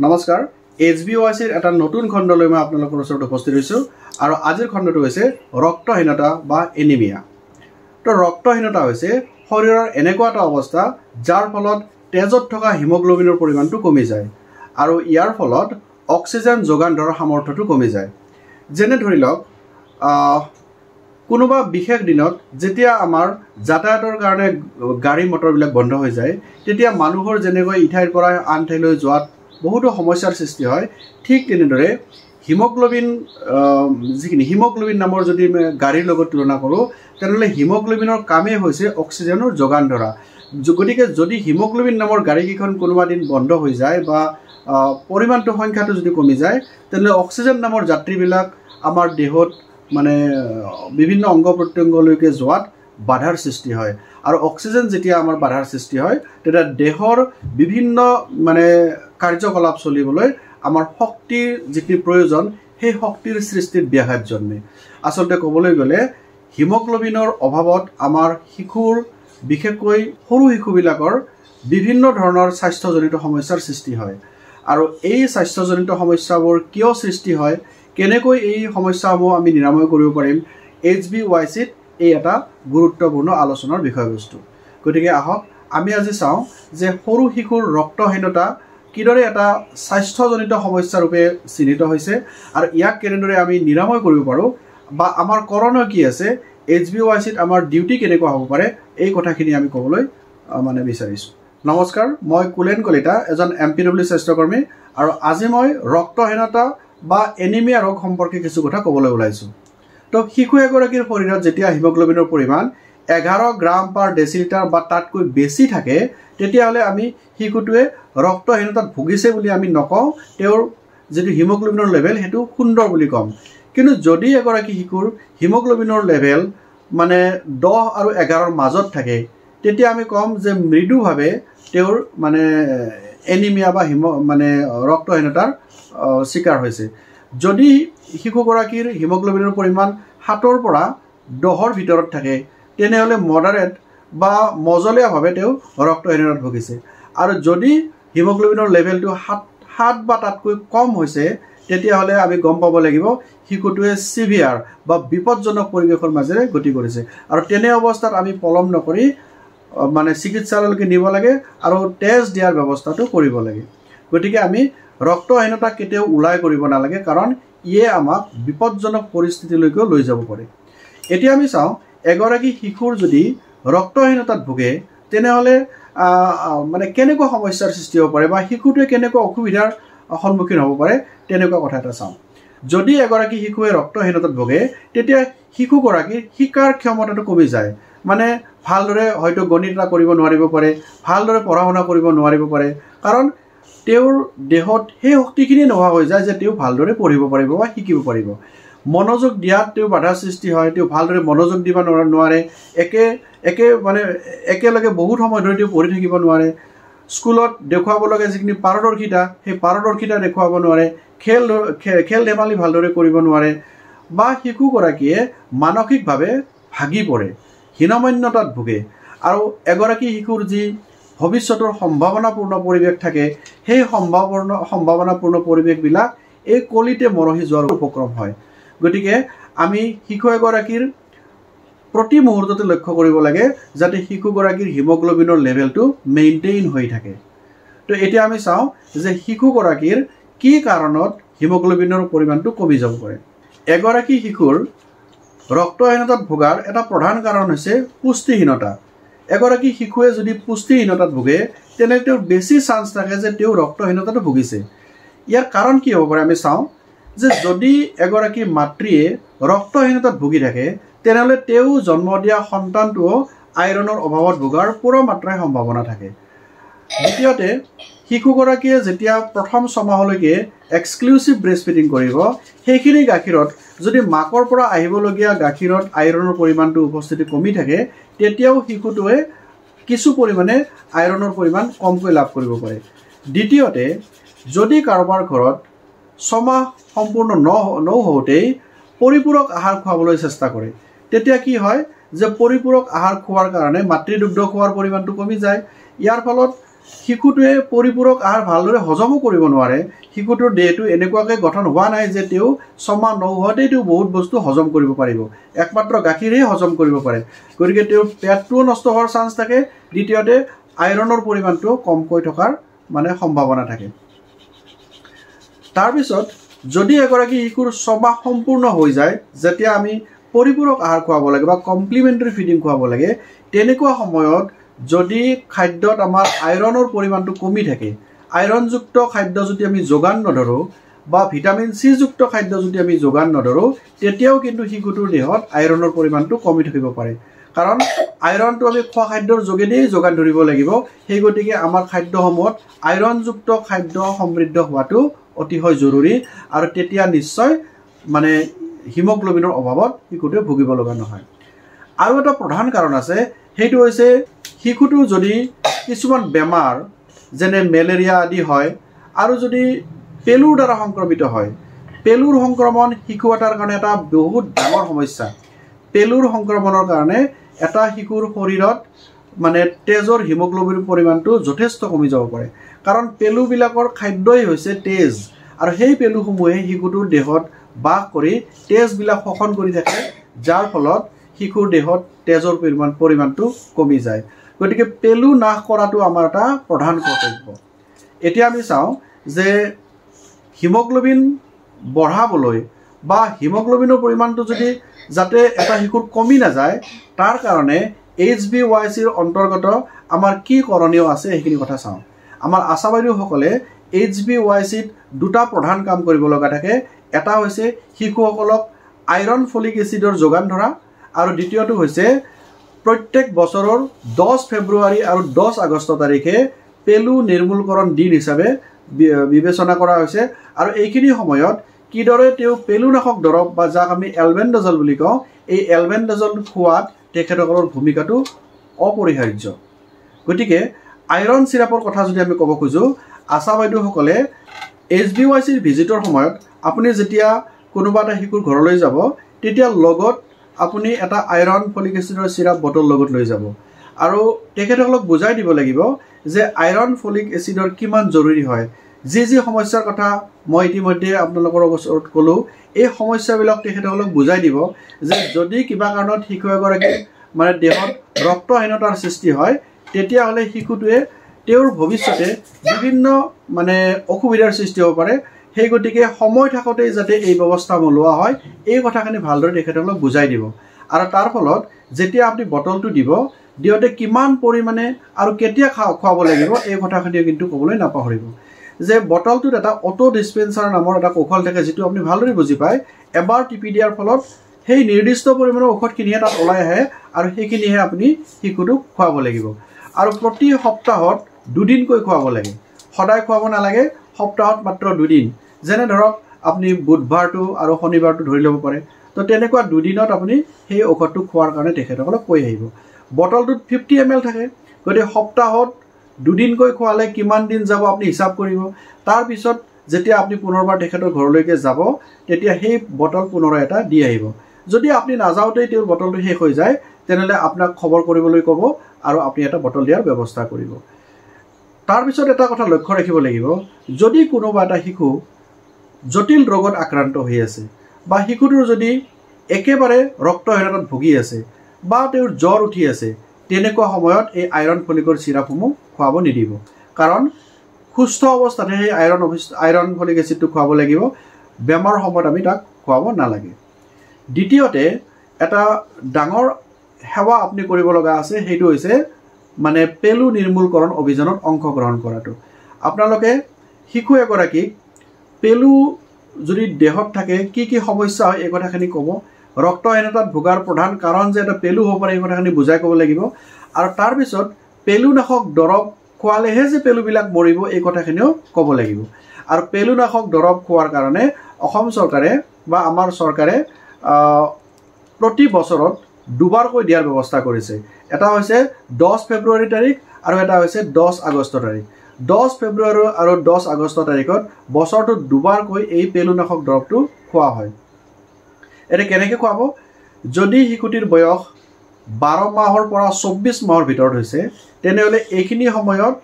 নমস্কাৰ HBOICৰ এটা নতুন খণ্ডলৈ মই আপোনালোকৰ ওচৰত উপস্থিত হৈছো আৰু আজিৰ খণ্ডটো হৈছে ৰক্তহীনতা বা এনিমিয়া। তো ৰক্তহীনতা হৈছে শৰীৰৰ এনেকুৱা এটা অৱস্থা যাৰ ফলত তেজত থকা হিমোগ্লোবিনৰ পৰিমাণটো কমি যায় আৰু ইয়াৰ ফলত অক্সিজেন যোগান ধৰাৰ সামৰ্থ্যটো কমি যায়। যেনে ধৰি লওক কোনোবা বিশেষ দিনত যেতিয়া আমাৰ যাতায়াতৰ কাৰণে গাড়ী মটৰবিলাক বন্ধ হৈ যায় তেতিয়া মানুহৰ যেনেকৈ ইঠাইৰ পৰা আন ঠাইলৈ যোৱাত বহুতো সমস্যাৰ সৃষ্টি হয়, ঠিক তেনেদৰে হিমোগ্লোবিন নামৰ যদি গাড়ীৰ লগত তুলনা কৰোঁ তেনেহ'লে হিমোগ্লোবিনৰ কামেই হৈছে অক্সিজেনৰ যোগান ধৰা। গতিকে যদি হিমোগ্লোবিন নামৰ গাড়ীকেইখন কোনোবা দিন বন্ধ হৈ যায় বা পৰিমাণটো সংখ্যাটো যদি কমি যায় তেনেহ'লে অক্সিজেন নামৰ যাত্ৰীবিলাক আমাৰ দেহত বিভিন্ন অংগ প্ৰত্যংগলৈকে যোৱাত বাধাৰ সৃষ্টি হয় আৰু অক্সিজেন যেতিয়া আমাৰ বাধাৰ সৃষ্টি হয় তেতিয়া দেহৰ বিভিন্ন কাৰ্যকলাপ চলিবলৈ আমাৰ শক্তিৰ যিটো প্ৰয়োজন সেই শক্তিৰ সৃষ্টিত ব্যাঘাত জন্মে। আচলতে ক'বলৈ গ'লে হিমোগ্লোবিনৰ অভাৱত আমাৰ শিশুৰ বিশেষকৈ সৰু শিশুবিলাকৰ বিভিন্ন ধৰণৰ স্বাস্থ্যজনিত সমস্যাৰ সৃষ্টি হয় আৰু এই স্বাস্থ্যজনিত সমস্যাবোৰ কিয় সৃষ্টি হয়, কেনেকৈ এই সমস্যাসমূহ আমি নিৰাময় কৰিব পাৰিম, HBOICত এই এটা গুৰুত্বপূৰ্ণ আলোচনাৰ বিষয়বস্তু। গতিকে আহক আমি আজি চাওঁ যে সৰু শিশুৰ ৰক্তহীনতা কিদৰে এটা স্বাস্থ্যজনিত সমস্যা ৰূপে চিহ্নিত হৈছে আৰু ইয়াক কেনেদৰে আমি নিৰাময় কৰিব পাৰোঁ বা আমাৰ কৰণীয় কি আছে, HBOICত আমাৰ ডিউটি কেনেকুৱা হ'ব পাৰে, এই কথাখিনি আমি ক'বলৈ বিচাৰিছোঁ। নমস্কাৰ, মই কুলেন কলিতা, এজন MPW স্বাস্থ্যকৰ্মী আৰু আজি মই ৰক্তহীনতা বা এনিমিয়া ৰোগ সম্পৰ্কে কিছু কথা ক'বলৈ ওলাইছোঁ। তো শিশু এগৰাকীৰ শৰীৰত যেতিয়া হিমোগ্লোবিনৰ পৰিমাণ 11 গ্ৰাম পাৰ ডেচিলিটাৰ বা তাতকৈ বেছি থাকে তেতিয়াহ'লে আমি শিশুটোৱে ৰক্তহীনতাত ভুগিছে বুলি আমি নকওঁ, তেওঁৰ যিটো হিমোগ্লোবিনৰ লেভেল সেইটো সুন্দৰ বুলি ক'ম। কিন্তু যদি এগৰাকী শিশুৰ হিমোগ্লোবিনৰ লেভেল 10 আৰু 11ৰ মাজত থাকে তেতিয়া আমি ক'ম যে মৃদুভাৱে তেওঁৰ এনিমিয়া বা ৰক্তহীনতাৰ চিকাৰ হৈছে। যদি শিশুগৰাকীৰ হিমোগ্লোবিনৰ পৰিমাণ 7ৰ পৰা 10ৰ ভিতৰত থাকে তেনেহ'লে মডাৰেট বা মজলীয়াভাৱে তেওঁ ৰক্তহীনতাত ভুগিছে আৰু যদি হিমোগ্লোবিনৰ লেভেলটো 7 বা তাতকৈ কম হৈছে তেতিয়াহ'লে আমি গম পাব লাগিব শিশুটোৱে চিভিয়াৰ বা বিপদজনক পৰিৱেশৰ মাজেৰে গতি কৰিছে আৰু তেনে অৱস্থাত আমি পলম নকৰি চিকিৎসালয়লৈকে নিব লাগে আৰু তেজ দিয়াৰ ব্যৱস্থাটো কৰিব লাগে। গতিকে আমি ৰক্তহীনতা কেতিয়াও ওলাই কৰিব নালাগে, কাৰণ ইয়ে আমাক বিপদজনক পৰিস্থিতিলৈকেও লৈ যাব পাৰে। এতিয়া আমি চাওঁ এগৰাকী শিশুৰ যদি ৰক্তহীনতাত ভোগে তেনেহ'লে কেনেকুৱা সমস্যাৰ সৃষ্টি হ'ব পাৰে বা শিশুটোৱে কেনেকুৱা অসুবিধাৰ সন্মুখীন হ'ব পাৰে তেনেকুৱা কথা এটা চাওঁ। যদি এগৰাকী শিশুৱে ৰক্তহীনতাত ভোগে তেতিয়া শিশুগৰাকীৰ শিকাৰ ক্ষমতাটো কমি যায়, ভালদৰে হয়তো গণিত কৰিব নোৱাৰিব পাৰে, ভালদৰে পঢ়া শুনা কৰিব নোৱাৰিব পাৰে, কাৰণ তেওঁৰ দেহত সেই শক্তিখিনি নোহোৱা হৈ যায় যে তেওঁ ভালদৰে পঢ়িব পাৰিব বা শিকিব পাৰিব। মনোযোগ দিয়াত তেওঁ বাধাৰ সৃষ্টি হয়, তেওঁ ভালদৰে মনোযোগ দিব নোৱাৰে, একেলগে বহুত সময় ধৰি তেওঁ পঢ়ি থাকিব নোৱাৰে, স্কুলত দেখুৱাব লগা যিখিনি পাৰদৰ্শিতা সেই পাৰদৰ্শিতা দেখুৱাব নোৱাৰে, খেল ধেমালি ভালদৰে কৰিব নোৱাৰে বা শিশুগৰাকীয়ে মানসিকভাৱে ভাগি পৰে, হীনমন্যতাত ভোগে আৰু এগৰাকী শিশুৰ যি ভৱিষ্যতৰ সম্ভাৱনাপূৰ্ণ পৰিৱেশ থাকে সেই সম্ভাৱনাপূৰ্ণ পৰিৱেশবিলাক এই কলিতে মৰহি যোৱাৰ উপক্ৰম হয়। গতিকে আমি শিশু এগৰাকীৰ প্ৰতি মুহূৰ্ততে লক্ষ্য কৰিব লাগে যাতে শিশুগৰাকীৰ হিমোগ্লোবিনৰ লেভেলটো মেইনটেইন হৈ থাকে। তো এতিয়া আমি চাওঁ যে শিশুগৰাকীৰ কি কাৰণত হিমোগ্লোবিনৰ পৰিমাণটো কমি যাব পাৰে। এগৰাকী শিশুৰ ৰক্তহীনতাত ভোগাৰ এটা প্ৰধান কাৰণ হৈছে পুষ্টিহীনতা। এগৰাকী শিশুৱে যদি পুষ্টিহীনতাত ভোগে তেনেহ'লে তেওঁৰ বেছি চান্স থাকে যে তেওঁ ৰক্তহীনতাটো ভুগিছে। ইয়াৰ কাৰণ কি হ'ব পাৰে আমি চাওঁ যে যদি এগৰাকী মাতৃয়ে ৰক্তহীনতাত ভুগি থাকে তেনেহ'লে তেওঁ জন্ম দিয়া সন্তানটোও আইৰণৰ অভাৱত ভোগাৰ পূৰা মাত্ৰাই সম্ভাৱনা থাকে। দ্বিতীয়তে শিশুগৰাকীয়ে যেতিয়া প্ৰথম ছমাহলৈকে এক্সক্লুচিভ ব্ৰেষ্ট ফিডিং কৰিব সেইখিনি গাখীৰত যদি মাকৰ পৰা আহিবলগীয়া গাখীৰত আইৰণৰ পৰিমাণটো উপস্থিতি কমি থাকে তেতিয়াও শিশুটোৱে কিছু পৰিমাণে আইৰণৰ পৰিমাণ কমকৈ লাভ কৰিব পাৰে। দ্বিতীয়তে যদি কাৰোবাৰ ঘৰত 6 মাহ সম্পূৰ্ণ নহওঁতেই পৰিপূৰক আহাৰ খুৱাবলৈ চেষ্টা কৰে তেতিয়া কি হয় যে পৰিপূৰক আহাৰ খোৱাৰ কাৰণে মাতৃদুগ্ধ খোৱাৰ পৰিমাণটো কমি যায়। ইয়াৰ ফলত শিশুটোৱে পৰিপূৰক আহাৰ ভালদৰে হজমো কৰিব নোৱাৰে শিশুটোৰ দেহটো এনেকুৱাকৈ গঠন হোৱা নাই যে তেওঁ 6 মাহ নোহোৱাতেই তেওঁ বহুত বস্তু হজম কৰিব পাৰিব একমাত্ৰ গাখীৰহে হজম কৰিব পাৰে গতিকে তেওঁৰ পেটটোও নষ্ট হোৱাৰ চান্স থাকে দ্বিতীয়তে আইৰণৰ পৰিমাণটো কমকৈ থকাৰ মানে সম্ভাৱনা থাকে তাৰপিছত যদি এগৰাকী শিশুৰ 6 মাহ সম্পূৰ্ণ হৈ যায় যেতিয়া আমি পৰিপূৰক আহাৰ খুৱাব লাগে বা কমপ্লিমেণ্টাৰী ফিডিং খুৱাব লাগে তেনেকুৱা সময়ত যদি খাদ্যত আমাৰ আইৰণৰ পৰিমাণটো কমি থাকে আইৰণযুক্ত খাদ্য যদি আমি যোগান নধৰো বা ভিটামিন চি যুক্ত খাদ্য যদি আমি যোগান নধৰো তেতিয়াও কিন্তু শিশুটোৰ দেহত আইৰণৰ পৰিমাণটো কমি থাকিব পাৰে কাৰণ আইৰণটো আমি খোৱা খাদ্যৰ যোগেদিয়ে যোগান ধৰিব লাগিব সেই গতিকে আমাৰ খাদ্যসমূহত আইৰণযুক্ত খাদ্য সমৃদ্ধ হোৱাটো অতিশয় জৰুৰী আৰু তেতিয়া নিশ্চয় মানে হিমোগ্লোবিনৰ অভাৱত শিশুটোৱে ভুগিব লগা নহয় আৰু এটা প্ৰধান কাৰণ আছে সেইটো হৈছে শিশুটো যদি কিছুমান বেমাৰ যেনে মেলেৰিয়া আদি হয় আৰু যদি পেলুৰ দ্বাৰা সংক্ৰমিত হয় পেলুৰ সংক্ৰমণ শিশু এটাৰ কাৰণে এটা বহুত ডাঙৰ সমস্যা পেলুৰ সংক্ৰমণৰ কাৰণে এটা শিশুৰ শৰীৰত মানে তেজৰ হিমোগ্লোবিনৰ পৰিমাণটো যথেষ্ট কমি যাব পাৰে কাৰণ পেলুবিলাকৰ খাদ্যই হৈছে তেজ আৰু সেই পেলুসমূহে শিশুটোৰ দেহত বাস কৰি তেজবিলাক শোষণ কৰি থাকে যাৰ ফলত শিশুৰ দেহত তেজৰ পৰিমাণটো কমি যায় গতিকে পেলু নাশ কৰাটো আমাৰ এটা প্ৰধান কৰ্তব্য এতিয়া আমি চাওঁ যে হিমোগ্লোবিন বঢ়াবলৈ বা হিমোগ্লোবিনৰ পৰিমাণটো যদি যাতে এটা শিশুৰ কমি নাযায় তাৰ কাৰণে HbA1cৰ অন্তৰ্গত আমাৰ কি কৰণীয় আছে সেইখিনি কথা চাওঁ আমাৰ আশা বাইদেউসকলে HbA1cত দুটা প্ৰধান কাম কৰিব লগা থাকে এটা হৈছে শিশুসকলক আইৰণ ফলিক এচিডৰ যোগান ধৰা আৰু দ্বিতীয়টো হৈছে প্ৰত্যেক বছৰৰ 10 ফেব্ৰুৱাৰী আৰু 10 আগষ্ট তাৰিখে পেলু নিৰ্মূলকৰণ দিন হিচাপে বিবেচনা কৰা হৈছে আৰু এইখিনি সময়ত কিদৰে তেওঁ পেলুনাশক দৰৱ বা যাক আমি এলবেণ্ডাজল বুলি কওঁ এই এলবেণ্ডাজল খোৱাত তেখেতসকলৰ ভূমিকাটো অপৰিহাৰ্য গতিকে আইৰণ চিৰাপৰ কথা যদি আমি ক'ব খোজো আশা বাইদেউসকলে HbA1cৰ ভিজিটৰ সময়ত আপুনি যেতিয়া কোনোবা এটা শিশুৰ ঘৰলৈ যাব তেতিয়া লগত আপুনি এটা আইৰণ ফলিক এচিডৰ চিৰাপ বটল লগত লৈ যাব আৰু তেখেতসকলক বুজাই দিব লাগিব যে আইৰণ ফলিক এচিডৰ কিমান জৰুৰী হয় যি সমস্যাৰ কথা মই ইতিমধ্যে আপোনালোকৰ ওচৰত ক'লো এই সমস্যাবিলাক তেখেতসকলক বুজাই দিব যে যদি কিবা কাৰণত শিশু এগৰাকী মানে দেহত ৰক্তহীনতাৰ সৃষ্টি হয় তেতিয়াহ'লে শিশুটোৱে তেওঁৰ ভৱিষ্যতে বিভিন্ন মানে অসুবিধাৰ সৃষ্টি হ'ব পাৰে সেই গতিকে সময় থাকোঁতেই যাতে এই ব্যৱস্থাসমূহ লোৱা হয় এই কথাখিনি ভালদৰে তেখেতসকলক বুজাই দিব আৰু তাৰ ফলত যেতিয়া আপুনি বটলটো দিব দিওঁতে কিমান পৰিমাণে আৰু কেতিয়া খুৱাব লাগিব এই কথাখিনিও কিন্তু ক'বলৈ নাপাহৰিব যে বটলটোত এটা অটো ডিসপেন্সাৰ নামৰ এটা কৌশল থাকে যেটো আপুনি ভালদৰে বুজি পায় এবাৰ টিপি দিয়াৰ ফলত সেই নিৰ্দিষ্ট পৰিমাণৰ ঔষধখিনিহে তাত ওলাই আহে আৰু সেইখিনিহে আপুনি শিশুটোক খুৱাব লাগিব আৰু প্ৰতি সপ্তাহত দুদিনকৈ খুৱাব লাগে সদায় খুৱাব নালাগে সপ্তাহত মাত্ৰ দুদিন যেনে ধৰক আপুনি বুধবাৰটো আৰু শনিবাৰটো ধৰি ল'ব পাৰে তো তেনেকুৱা দুদিনত আপুনি সেই ঔষধটো খোৱাৰ কাৰণে তেখেতসকলক কৈ আহিব বটলটোত 50 ml থাকে গতিকে সপ্তাহত দুদিনকৈ খোৱালে কিমান দিন যাব আপুনি হিচাপ কৰিব তাৰ পিছত যেতিয়া আপুনি পুনৰবাৰ তেখেতৰ ঘৰলৈকে যাব তেতিয়া সেই বটল পুনৰ এটা দি আহিব যদি আপুনি নাযাওঁতেই তেওঁৰ বটলটো শেষ হৈ যায় তেনেহ'লে আপোনাক খবৰ কৰিবলৈ ক'ব আৰু আপুনি এটা বটল দিয়াৰ ব্যৱস্থা কৰিব তাৰ পিছত এটা কথা লক্ষ্য ৰাখিব লাগিব যদি কোনোবা এটা শিশু জটিল ৰোগত আক্ৰান্ত হৈ আছে বা শিশুটোৰ যদি একেবাৰে ৰক্তহীনতাত ভুগি আছে বা তেওঁৰ জ্বৰ উঠি আছে তেনেকুৱা সময়ত এই আইৰণ ফলিকৰ চিৰাপসমূহ খুৱাব নিদিব কাৰণ সুস্থ অৱস্থাতে সেই আইৰণ ফলিক এচিডটো খুৱাব লাগিব বেমাৰ সময়ত আমি তাক খুৱাব নালাগে দ্বিতীয়তে এটা ডাঙৰ সেৱা আপুনি কৰিব লগা আছে সেইটো হৈছে মানে পেলু নিৰ্মূলকৰণ অভিযানত অংশগ্ৰহণ কৰাটো আপোনালোকে শিশু এগৰাকীক পেলু যদি দেহত থাকে কি সমস্যা হয় এই কথাখিনি ক'ব ৰক্তহীনতাত ভোগাৰ প্ৰধান কাৰণ যে এটা পেলু হ'ব পাৰে এই কথাখিনি বুজাই ক'ব লাগিব আৰু তাৰ পিছত পেলুনাশক দৰৱ খোৱালেহে যে পেলুবিলাক মৰিব এই কথাখিনিও ক'ব লাগিব আৰু পেলুনাশক দৰৱ খোৱাৰ কাৰণে অসম চৰকাৰে বা আমাৰ চৰকাৰে প্ৰতি বছৰত দুবাৰকৈ দিয়াৰ ব্যৱস্থা কৰিছে এটা হৈছে 10 ফেব্ৰুৱাৰী তাৰিখ আৰু এটা হৈছে 10 আগষ্ট তাৰিখ 10 ফেব্ৰুৱাৰী আৰু 10 আগষ্ট তাৰিখত বছৰটোত দুবাৰকৈ এই পেলুনাশক দৰৱটো খোৱা হয় এটা কেনেকৈ খুৱাব যদি শিশুটিৰ বয়স 12 মাহৰ পৰা 24 মাহৰ ভিতৰত হৈছে তেনেহ'লে এইখিনি সময়ত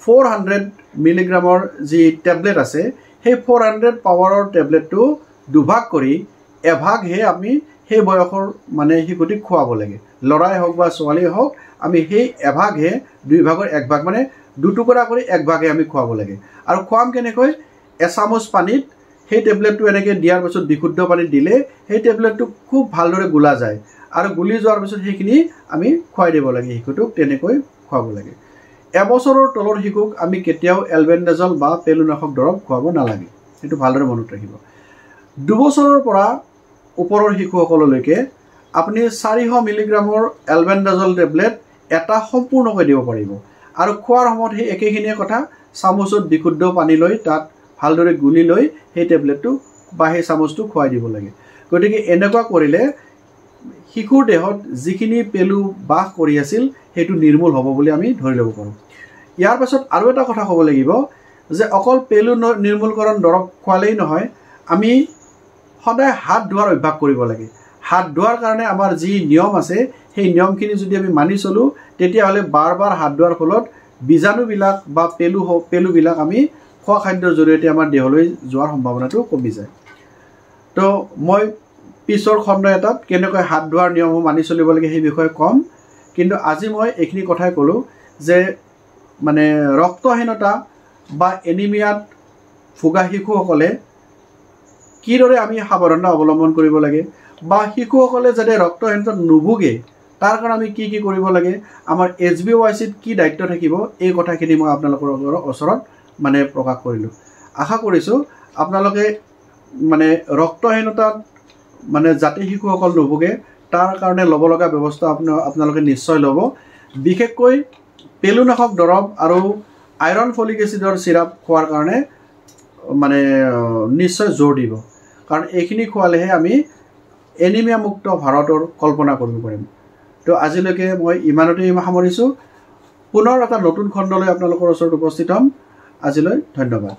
400 মিলিগ্ৰামৰ যি টেবলেট আছে সেই 400 পাৱাৰৰ টেবলেটটো দুভাগ কৰি এভাগহে আমি সেই বয়সৰ মানে শিশুটিক খুৱাব লাগে লৰাই হওক বা ছোৱালীয়ে হওক আমি সেই এভাগহে দুই ভাগৰ এক ভাগ মানে দুটুকুৰা কৰি এক ভাগে আমি খুৱাব লাগে আৰু খুৱাম কেনেকৈ এচামুচ পানীত সেই টেবলেটটো এনেকৈ দিয়াৰ পিছত বিশুদ্ধ পানীত দিলে সেই টেবলেটটো খুব ভালদৰে গুলা যায় আৰু গুলি যোৱাৰ পিছত সেইখিনি আমি খুৱাই দিব লাগে শিশুটোক তেনেকৈ খুৱাব লাগে এবছৰৰ তলৰ শিশুক আমি কেতিয়াও এলবেণ্ডাজল বা পেলুনাশক দৰৱ খুৱাব নালাগে এইটো ভালদৰে মনত ৰাখিব 2 বছৰৰ পৰা ওপৰৰ শিশুসকললৈকে আপুনি 400 মিলিগ্ৰামৰ এলবেণ্ডাজল টেবলেট এটা সম্পূৰ্ণকৈ দিব পাৰিব আৰু খোৱাৰ সময়ত সেই একেখিনিয়ে কথা চামুচত বিশুদ্ধ পানী লৈ তাত ভালদৰে গুলি লৈ সেই টেবলেটটো বা সেই চামুচটো খুৱাই দিব লাগে গতিকে এনেকুৱা কৰিলে শিশুৰ দেহত যিখিনি পেলু বাস কৰি আছিল সেইটো নিৰ্মূল হ'ব বুলি আমি ধৰি ল'ব পাৰোঁ ইয়াৰ পাছত আৰু এটা কথা ক'ব লাগিব যে অকল পেলু নিৰ্মূলকৰণ দৰৱ খোৱালেই নহয় আমি সদায় হাত ধোৱাৰ অভ্যাস কৰিব লাগে হাত ধোৱাৰ কাৰণে আমাৰ যি নিয়ম আছে সেই নিয়মখিনি যদি আমি মানি চলোঁ তেতিয়াহ'লে বাৰ বাৰ হাত ধোৱাৰ ফলত বীজাণুবিলাক বা পেলুবিলাক আমি খোৱা খাদ্যৰ জৰিয়তে আমাৰ দেহলৈ যোৱাৰ সম্ভাৱনাটো কমি যায় তো মই পিছৰ খণ্ড এটাত কেনেকৈ হাত ধোৱাৰ নিয়মসমূহ মানি চলিব লাগে সেই বিষয়ে ক'ম কিন্তু আজি মই এইখিনি কথাই ক'লোঁ যে মানে ৰক্তহীনতা বা এনিমিয়াত ভোগা শিশুসকলে কিদৰে আমি সাৱধানতা অৱলম্বন কৰিব লাগে বা শিশুসকলে যাতে ৰক্তহীনতাত নুভোগে তাৰ কাৰণে আমি কি কৰিব লাগে আমাৰ HbOICত কি দায়িত্ব থাকিব এই কথাখিনি মই আপোনালোকৰ ওচৰত মানে প্ৰকাশ কৰিলোঁ আশা কৰিছোঁ আপোনালোকে মানে ৰক্তহীনতাত মানে যাতে শিশুসকল নুভোগে তাৰ কাৰণে ল'ব লগা ব্যৱস্থা আপোনালোকে নিশ্চয় ল'ব বিশেষকৈ পেলুনাশক দৰৱ আৰু আইৰণ ফলিক এচিডৰ চিৰাপ খোৱাৰ কাৰণে মানে নিশ্চয় জোৰ দিব কাৰণ এইখিনি খোৱালেহে আমি এনিমিয়া মুক্ত ভাৰতৰ কল্পনা কৰিব পাৰিম তো আজিলৈকে মই ইমানতেই সামৰিছোঁ পুনৰ এটা নতুন খণ্ডলৈ আপোনালোকৰ ওচৰত উপস্থিত হ'ম আজিলৈ ধন্যবাদ